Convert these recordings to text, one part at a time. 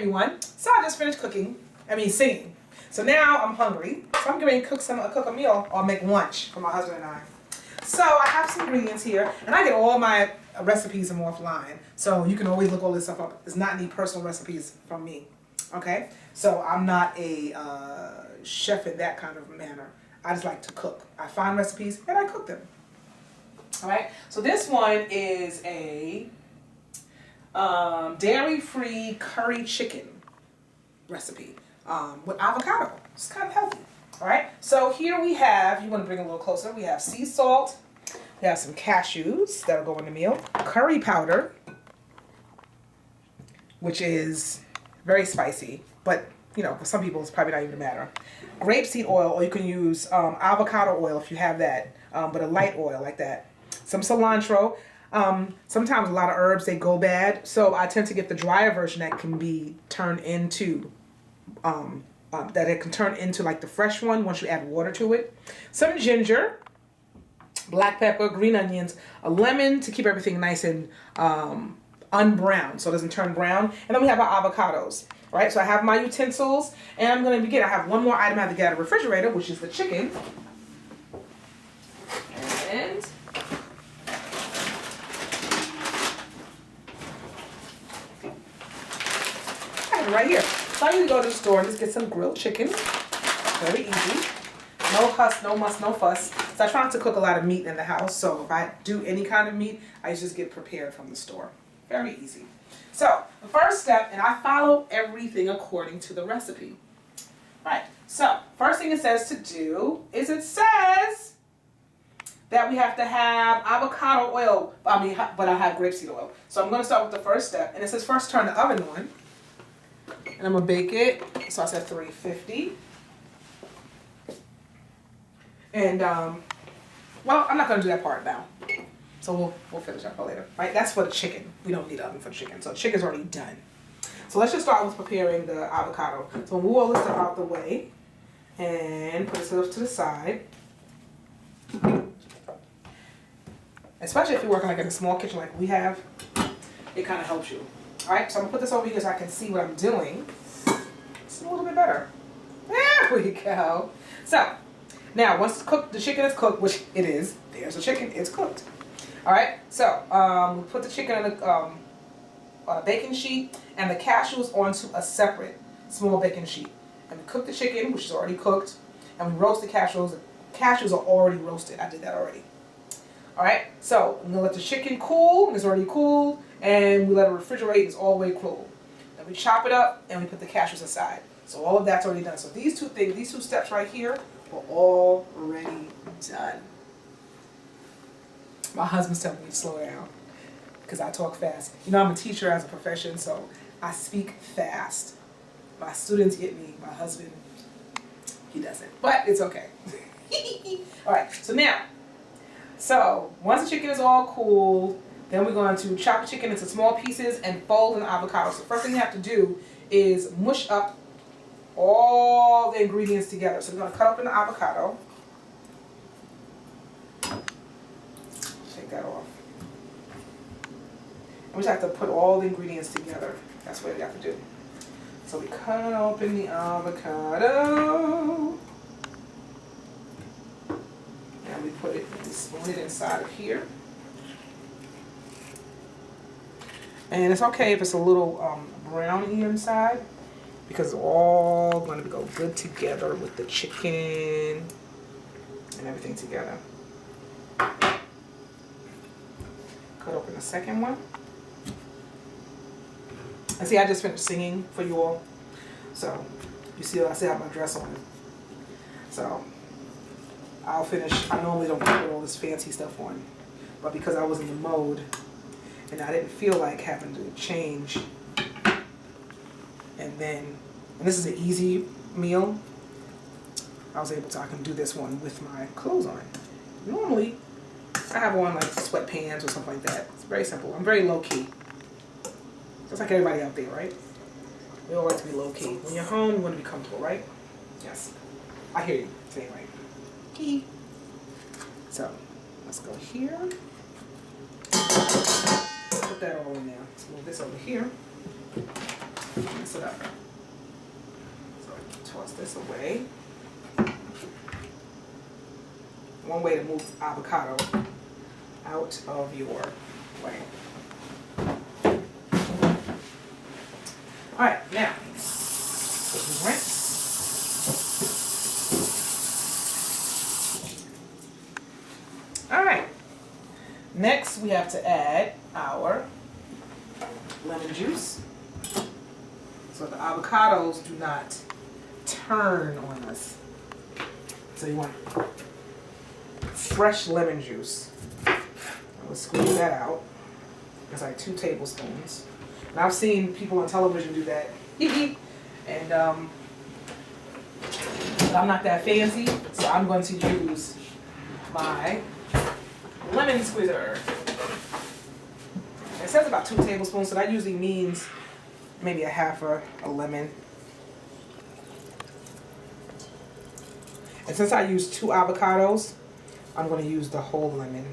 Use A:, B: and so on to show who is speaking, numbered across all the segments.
A: everyone. So I just finished singing. So now I'm hungry. So I'm going to cook a meal or make lunch for my husband and I. So I have some ingredients here, and I get all my recipes from offline. So you can always look all this stuff up. It's not any personal recipes from me. Okay? So I'm not a chef in that kind of manner. I just like to cook. I find recipes and I cook them. Alright? So this one is a dairy-free curry chicken recipe with avocado. It's kind of healthy. Alright? So here we have, you want to bring it a little closer, we have sea salt, we have some cashews that'll go in the meal, curry powder, which is very spicy, but you know, for some people it's probably not even a matter. Grapeseed oil, or you can use avocado oil if you have that, but a light oil like that. Some cilantro. Sometimes a lot of herbs, they go bad, so I tend to get the drier version that can be turned into, that it can turn into like the fresh one once you add water to it. Some ginger, black pepper, green onions, a lemon to keep everything nice and unbrowned so it doesn't turn brown. And then we have our avocados. Right, so I have my utensils, and I'm going to begin. I have one more item I have to get out of the refrigerator, which is the chicken. And I have it right here. So I need to go to the store and just get some grilled chicken. Very easy. No huss, no muss, no fuss. So I try not to cook a lot of meat in the house, so if I do any kind of meat, I just get prepared from the store. Very easy. So, the first step, and I follow everything according to the recipe. Right, so, first thing it says to do is it says that we have to have avocado oil, but I have grapeseed oil. So I'm going to start with the first step, and it says first turn the oven on, and I'm going to bake it, so I said 350. And, well, I'm not going to do that part now. So we'll finish that for later, right? That's for the chicken. We don't need an oven for the chicken. So the chicken's already done. So let's just start with preparing the avocado. So we'll move all this stuff out the way and put this stuff to the side. Especially if you're working like in a small kitchen like we have, it kind of helps you. All right, so I'm gonna put this over here so I can see what I'm doing. It's a little bit better. There we go. So now once it's cooked, the chicken is cooked, which it is. There's the chicken. It's cooked. All right, so we'll put the chicken in a baking sheet and the cashews onto a separate small baking sheet. And we cook the chicken, which is already cooked, and we roast the cashews. The cashews are already roasted. I did that already. All right, so I'm gonna let the chicken cool. It's already cooled, and we let it refrigerate. It's all the way cool. Then we chop it up and we put the cashews aside. So all of that's already done. So these two steps right here are already done. My husband's telling me to slow down because I talk fast. You know, I'm a teacher as a profession, so I speak fast. My students get me. My husband, he doesn't. But it's okay. All right, so once the chicken is all cool, then we're going to chop the chicken into small pieces and fold in the avocado. So the first thing you have to do is mush up all the ingredients together. So we're going to cut open the avocado. That off. And we just have to put all the ingredients together. That's what we have to do. So we cut open the avocado. And we spoon it inside of here. And it's okay if it's a little browny inside, because it's all going to go good together with the chicken and everything together. Cut open the second one. And see, I just finished singing for you all. So, you see, I still have my dress on. So, I'll finish. I normally don't put all this fancy stuff on. But because I was in the mode, and I didn't feel like having to change. And this is an easy meal. I can do this one with my clothes on. Normally, I have on like sweatpants or something like that. It's very simple. I'm very low key. Just like everybody out there, right? We all like to be low key. When you're home, you want to be comfortable, right? Yes. I hear you saying right. Key. So, let's go here. Put that all in there. Let's move this over here. Mix it up. So toss this away. One way to move avocado out of your way. All right, now rinse. All right. Next, we have to add our lemon juice, so the avocados do not turn on us. So you want fresh lemon juice. We'll squeeze that out. It's like 2 tablespoons. And I've seen people on television do that. And but I'm not that fancy, so I'm going to use my lemon squeezer. It says about 2 tablespoons, so that usually means maybe a half a lemon. And since I use 2 avocados, I'm going to use the whole lemon.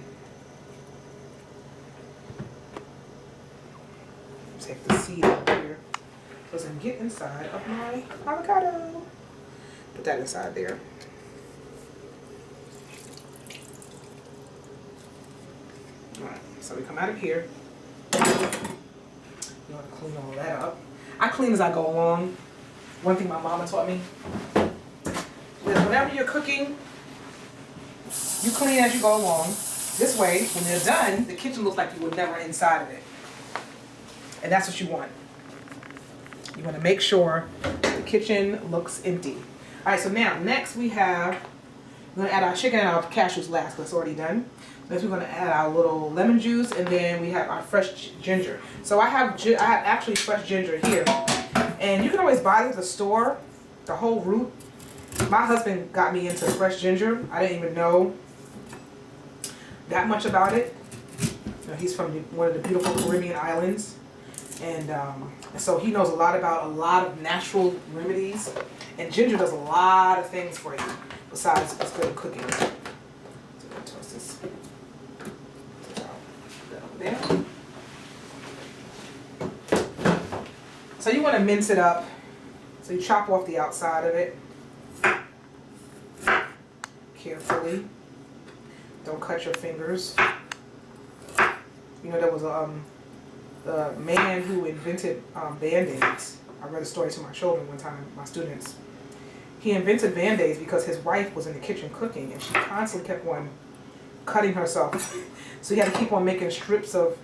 A: Take the seed out here so it doesn't get inside of my avocado. Put that inside there. Alright, so we come out of here. You want to clean all that up. I clean as I go along. One thing my mama taught me is whenever you're cooking, you clean as you go along. This way, when you're done, the kitchen looks like you were never inside of it. And that's what you want. You want to make sure the kitchen looks empty. All right, so now, next we have, we're going to add our chicken and our cashews last because it's already done. Next we're going to add our little lemon juice, and then we have our fresh ginger. So I have actually fresh ginger here. And you can always buy it at the store, the whole root. My husband got me into fresh ginger. I didn't even know that much about it. You know, he's from one of the beautiful Caribbean islands. And so he knows a lot about a lot of natural remedies. And ginger does a lot of things for you besides it's good at cooking. So I'm going to toast this out there. So you want to mince it up. So you chop off the outside of it carefully. Don't cut your fingers. You know, there was the man who invented Band-Aids. I read a story to my children one time, my students. He invented Band-Aids because his wife was in the kitchen cooking and she constantly kept on cutting herself. So he had to keep on making strips of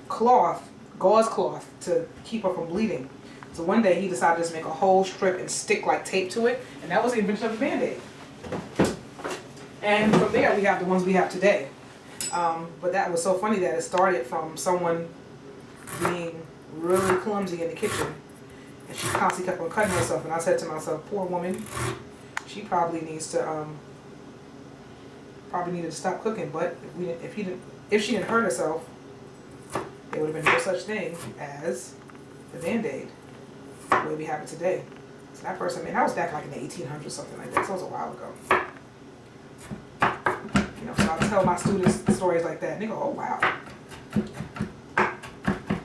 A: cloth, gauze cloth, to keep her from bleeding. So one day he decided to just make a whole strip and stick like tape to it, and that was the invention of the Band-Aid. And from there we have the ones we have today. But that was so funny that it started from someone being really clumsy in the kitchen, and she constantly kept on cutting herself. And I said to myself, poor woman, she probably needs to needed to stop cooking. But if she didn't hurt herself, there would have been no such thing as the Band-Aid the way we have it today. So that person, man, that was back like in the 1800s, something like that. So it was a while ago. You know, so I tell my students stories like that, and they go, "Oh wow."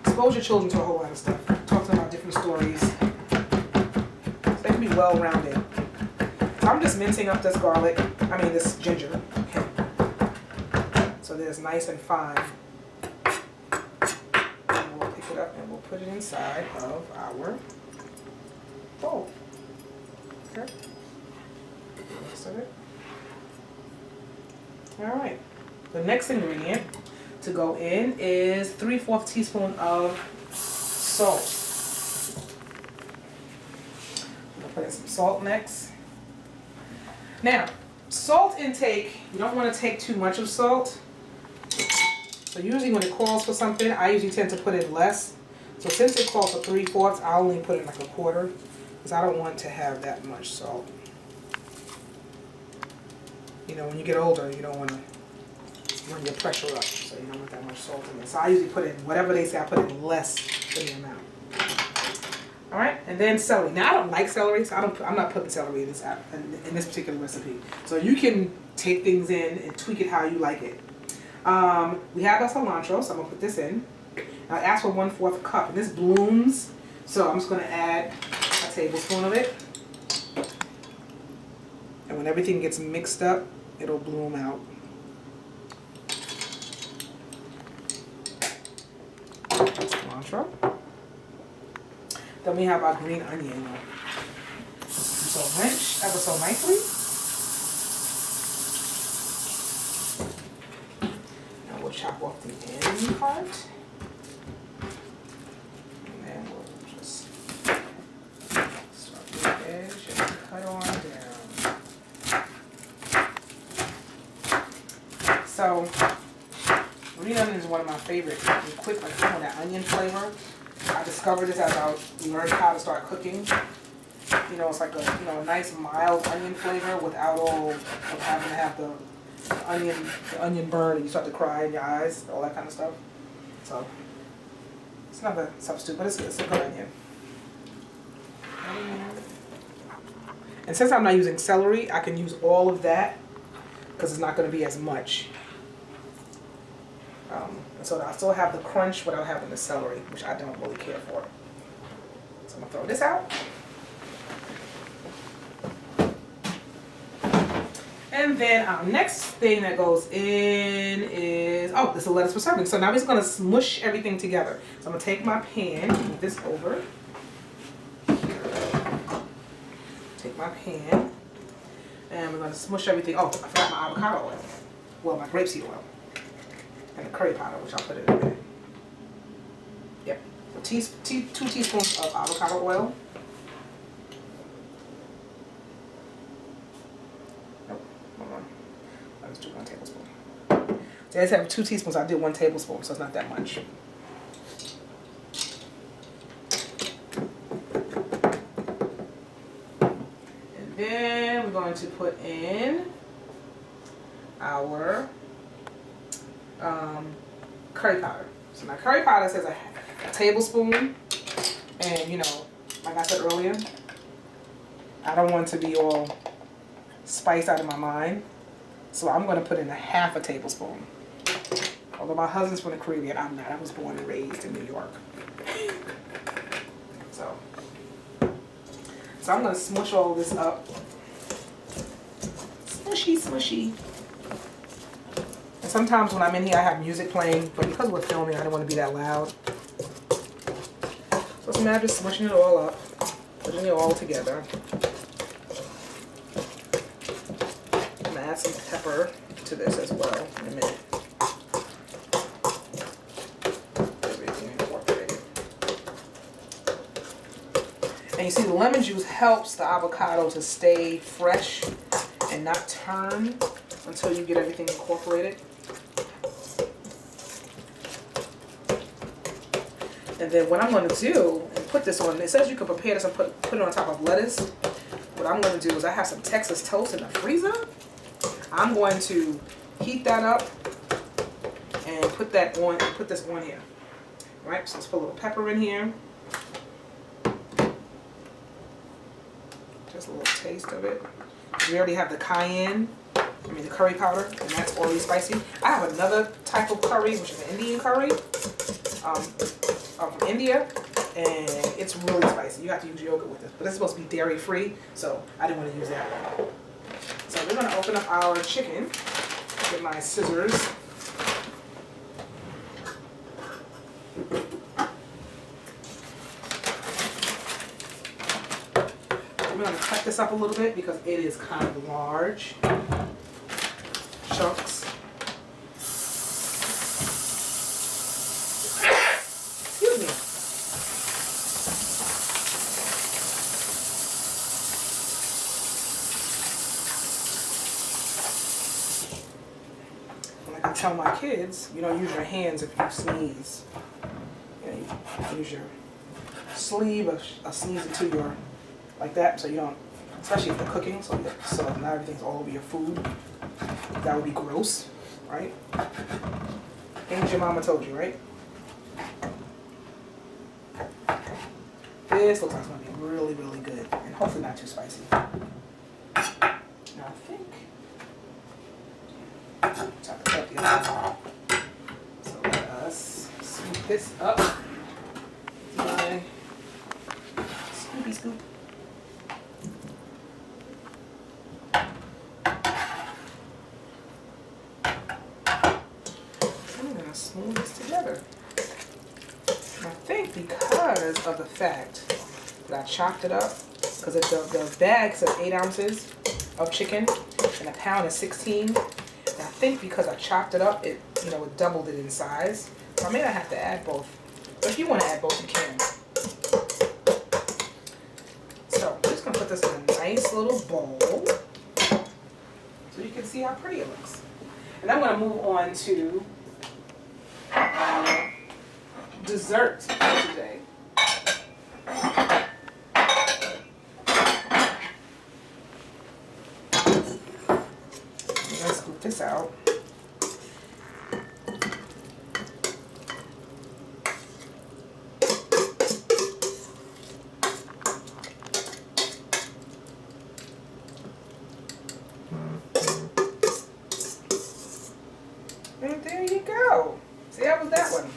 A: Expose your children to a whole lot of stuff. Talk to them about different stories. So they can be well-rounded. So I'm just mincing up this garlic, this ginger. So that it's nice and fine. And we'll pick it up and we'll put it inside of our bowl. Okay. Rest of it. All right. The next ingredient to go in is 3/4 teaspoon of salt. I'm gonna put in some salt next. Now, salt intake, you don't want to take too much of salt. So usually when it calls for something, I usually tend to put in less. So since it calls for 3/4, I only put in like 1/4 because I don't want to have that much salt. You know, when you get older, you don't want to run your pressure up, so you don't want that much salt in there. So I usually put in, whatever they say, I put in less than the amount. All right, and then celery. Now I don't like celery, so I'm not putting celery in this particular recipe. So you can take things in and tweak it how you like it. We have our cilantro, so I'm gonna put this in. I asked for 1/4 cup, and this blooms So I'm just going to add a tablespoon of it. And when everything gets mixed up, it'll bloom out. Cilantro. Then we have our green onion. So wrench ever so nicely. And we'll chop off the end part. And then we'll just start the edge and cut on down. So green onion is one of my favorite. Quick, like that onion flavor. I discovered this as I learned how to start cooking. You know, it's like a nice mild onion flavor without all of having to have the onion burn and you start to cry in your eyes, all that kind of stuff. So it's not a substitute, but it's a good onion. And since I'm not using celery, I can use all of that because it's not going to be as much. And so I still have the crunch without having the celery, which I don't really care for. So I'm going to throw this out. And then our next thing that goes in is, oh, this is lettuce for serving. So now we're just going to smush everything together. So I'm going to take my pan, move this over. Take my pan, and we're going to smush everything. Oh, I forgot my avocado oil. Well, my grapeseed oil. And the curry powder, which I'll put in a minute. Yep. So 2 teaspoons of avocado oil. Nope, hold on. I just do 1 tablespoon. So I just have 2 teaspoons. I did 1 tablespoon, so it's not that much. And then we're going to put in our curry powder. So my curry powder says a tablespoon, and you know, like I said earlier, I don't want to be all spiced out of my mind, so I'm going to put in a half a tablespoon. Although my husband's from the Caribbean, I'm not. I was born and raised in New York. So I'm going to smush all this up. Smushy, smushy. Sometimes when I'm in here, I have music playing, but because we're filming, I don't want to be that loud. So it's a matter of smushing it all up, putting it all together. I'm going to add some pepper to this as well in a minute. Everything incorporated. And you see, the lemon juice helps the avocado to stay fresh and not turn until you get everything incorporated. And then what I'm going to do, and put this on, it says you can prepare this and put it on top of lettuce. What I'm going to do is I have some Texas toast in the freezer. I'm going to heat that up and put that on, and put this on here. All right, so let's put a little pepper in here. Just a little taste of it. We already have the cayenne, the curry powder, and that's already spicy. I have another type of curry, which is an Indian curry. From India, and it's really spicy. You have to use yogurt with this, but it's supposed to be dairy free, so I didn't want to use that one. So we're going to open up our chicken with my scissors. I'm going to cut this up a little bit because it is kind of large chunks. Tell my kids, you don't use your hands if you sneeze. You use your sleeve or sneeze into your, like that, so you don't, especially if you're cooking, so not everything's all over your food. That would be gross, right? Things your mama told you, right? This looks like it's going to be really, really good, and hopefully not too spicy. Now I think. Chop it up the other. So let us scoop this up. My scoop. I'm gonna smooth this together. And I think because of the fact that I chopped it up, because the bag says 8 ounces of chicken and a pound is 16. And I think because I chopped it up, it it doubled it in size. So I may not have to add both. But if you want to add both, you can. So I'm just gonna put this in a nice little bowl so you can see how pretty it looks. And I'm gonna move on to dessert today. Let's scoop this out. And there you go. See, how was that one?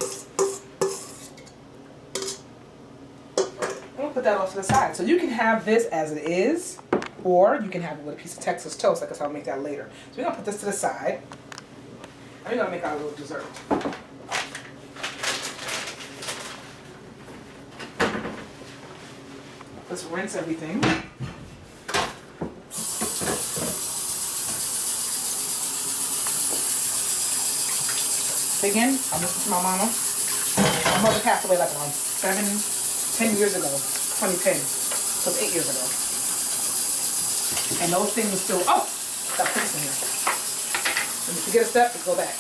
A: We'll put that off to the side. So you can have this as it is, or you can have it with a piece of Texas toast. I guess I'll make that later. So we're gonna put this to the side. And we're gonna make our little dessert. Let's rinse everything. Again, I listened to my mama. My mother passed away like around 10 years ago, 2010. So it's 8 years ago. And those things are still, oh, stop putting this in here. When you forget a step, just go back.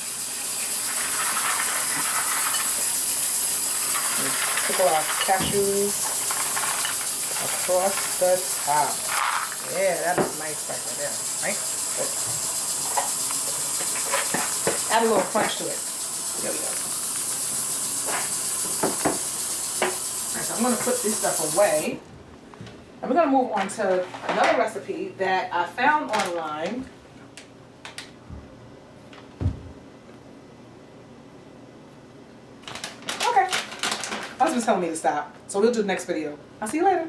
A: Pickle our cashews across the top. Yeah, that looks nice right there, right? Good. Add a little crunch to it. There we go. Alright, so I'm going to put this stuff away. And we're going to move on to another recipe that I found online. Okay. My husband's telling me to stop. So we'll do the next video. I'll see you later.